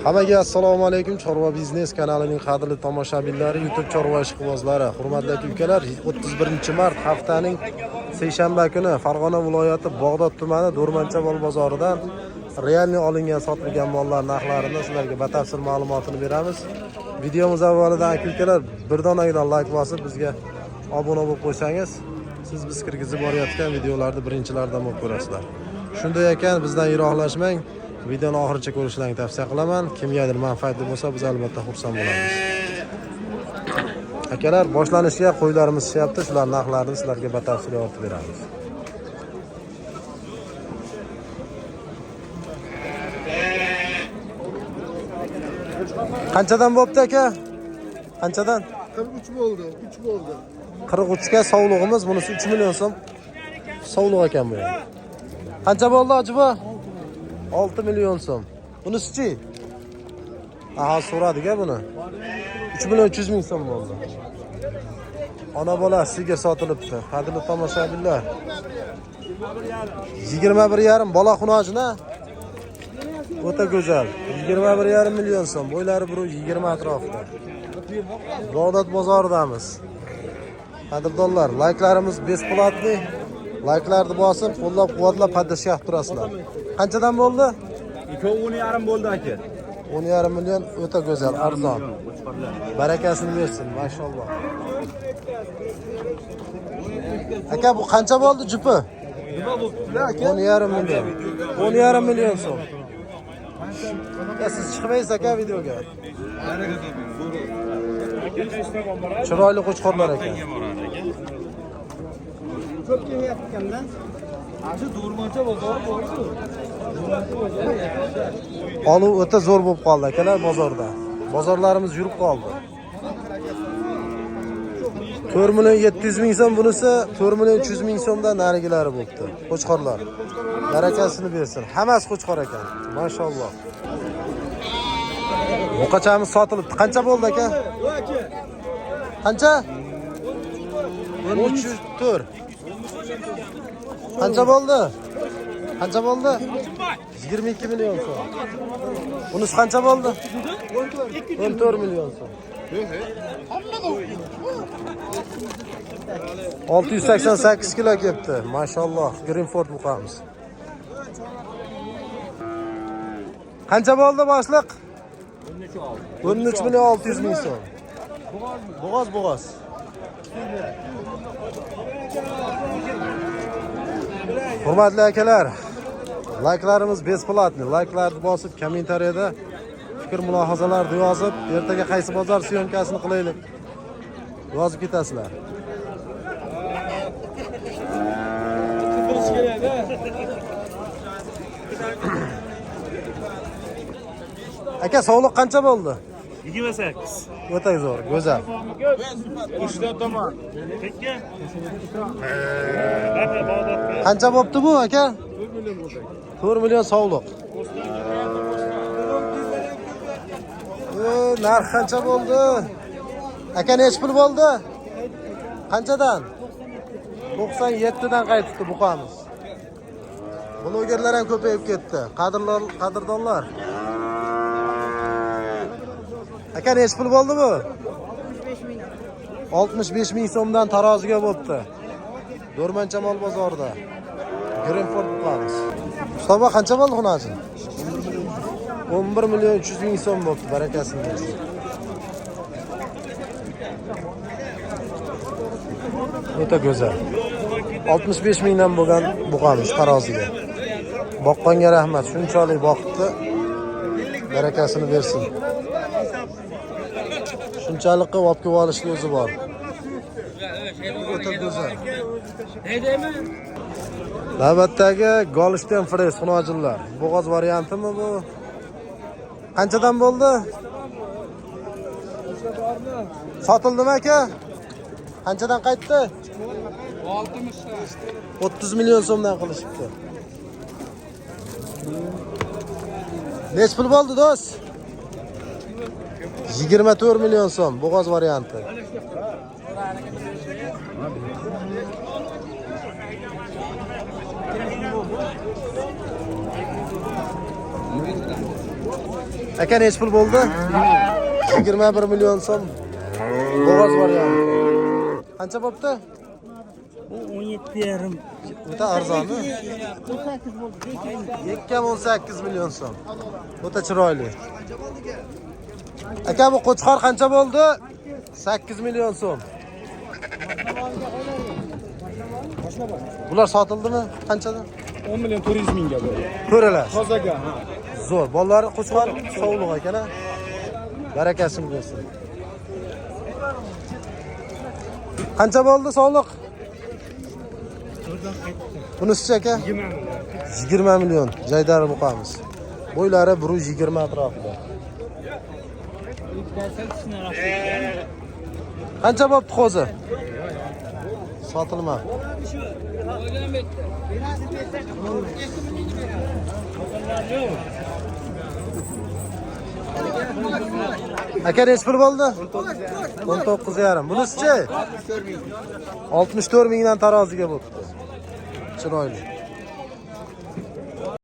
Hammaga assalomu alaykum. Chorva biznes kanalining qadrli tomoshabinlari, YouTube chorva ishqibozlari, hurmatli aka-ukalar, 31-mart haftaning seshanba kuni Farg'ona viloyati Bog'dod tumani Do'rmancha-Bol bozoridan realni olingan sotilgan mollar narxlarini sizlarga batafsil ma'lumotini beramiz. Videomiz avvalidan aka-ukalar bir donadan like bosib bizga obuna bo'lib qo'ysangiz, siz biz kirgizib borayotgan videolarni birinchilardan bo'lib ko'rasizlar. Shunday ekan, bizdan yiroqlashmang. Videoni oxirigacha ko'rishlaringizni tavsiya qilaman. Kimgadir manfaatli bo'lsa, biz albatta xursand bo'lamiz. Akalar, boshlanishiga qo'ylarimiz chiqyapti. Shular narxlarini sizlarga batafsil yoritib beramiz. Qanchadan bo'pti aka? Qanchadan? 43 bo'ldi, 3 bo'ldi. 43 ga sovlig'imiz, bunisi 3 million so'm. Sovliq ekan bu. Qancha bo'ldi ajiba? 6 million so'm. Bunisi-chi? Aha, so'radiga buni. 3 million 300 ming so'm bo'ldi. Ona bola sigir sotilibdi. Qadrli tomoshabinlar. 21,5 bola xunojina. O'ta go'zal. 21,5 million so'm. Bo'ylari 120 atrofida. Bog'dod bozoridamiz. Qadrdonlar, layklarimiz besplatli. Layklarni bosib, qo'llab-quvvatlab podдержка qilib turasizlar. Qanchadan bo'ldi? 2,5 bo'ldi aka. 10,5 million, o'ta go'zal, arzon. Barakasini bersin, mashalloh. Aka, bu qancha bo'ldi jupi? Nima bo'pti aka? 10,5 million. 10,5 million so'm. Aka, siz chiqmaysiz aka videoga. Chiroyli qo'chqorlar ekan. Ko'p kelyapti-da. Shu Do'rmancha bozori bor-ku. Oluv o'ta zo'r bo'lib qoldi akalar bozorda. Bozorlarimiz yurib qoldi. 4 million 700 ming so'm bunisi, 4 million 300 ming so'mdan narigilari bo'libdi. Qo'chqorlar. Barakasini bersin. Hammasi qo'chqor ekan. Mashalloh. Buqachamiz sotilibdi. Qancha bo'ldi aka? Qancha? 1304. Qancha bo'ldi? Qancha bo'ldi? 22 million so'm. Bunisi qancha bo'ldi? 14 million so'm. 688 kilo kelibdi. Mashalloh, Greenford buqamiz. Qancha bo'ldi boshliq? 13 million 600 ming so'm. Bo'g'oz. Hurmatli akalar, layklarimiz besplatni. Layklarni bosib, kommentariyada fikr mulohazalarni yozib, ertaga qaysi bozor syomkasini qilaylik yozib ketasizlar. Aka, sovliq qancha bo'ldi? 28. O'ta zo'r, go'zal. Qo'shda tomon. Tekka. Qancha bo'pti bu aka? 4 million bo'ldi. 4 million sovliq. Narx qancha bo'ldi? Aka, nech pul bo'ldi? Qanchadan? 97 dan qaytibdi buqamiz. Blogerlar ham ko'payib ketdi. Qadrdonlar. Aka, nech pul bo'ldi bu? 65 ming so'mdan taroziga bo'pti. Do'rmancha-Bol bozorida. Greenford buqamiz. Ustoba qancha bo'ldi xunoji? 11 million 300 ming so'm bo'pti, barakasini bersin. O'ta go'zal. 65 mingdan bo'lgan buqamiz taroziga. Boqqanga rahmat, shunchalik boqibdi. Barakasini bersin. Shunchalik qilib olib kelib olishga o'zi bor. O'ta go'zal. Navbatdagi Golden Fresh xunojillar. Bo'g'oz variantimi bu? Qanchadan bo'ldi? Sotildimi aka? Qanchadan qaytdi? 30 million so'mdan qilishibdi. Nech pul bo'ldi do'st? 24 million so'm bo'g'oz varianti. Aka nech pul bo'ldi? 21 million so'm. Bo'g'oz bor yani. Qancha bo'pti? Bu 17,5. O'ta arzonmi? 18 bo'ldi. Yekkam 18 million so'm. O'ta chiroyli. Aka bu qo'chqor qancha bo'ldi? 8 million so'm. Bular sotildimi? Qanchadan? 10 million 400 mingga bo'ldi. Ko'ralar. Tozaga, ha. Zo'r. Bolalari qo'chqor sovliq ekan. Barakasi bo'lsin. Qancha bo'ldi sovliq? Bunisi aka? 20 million. Jaydar buqamiz. Bo'ylari 120 atrofida. Qancha bo'pti qo'zi? Sotilma. Aka nech pul bo'ldi? 19,5. Bunisi-chi? 64 mingdan taroziga bo'pti. Chiroyli.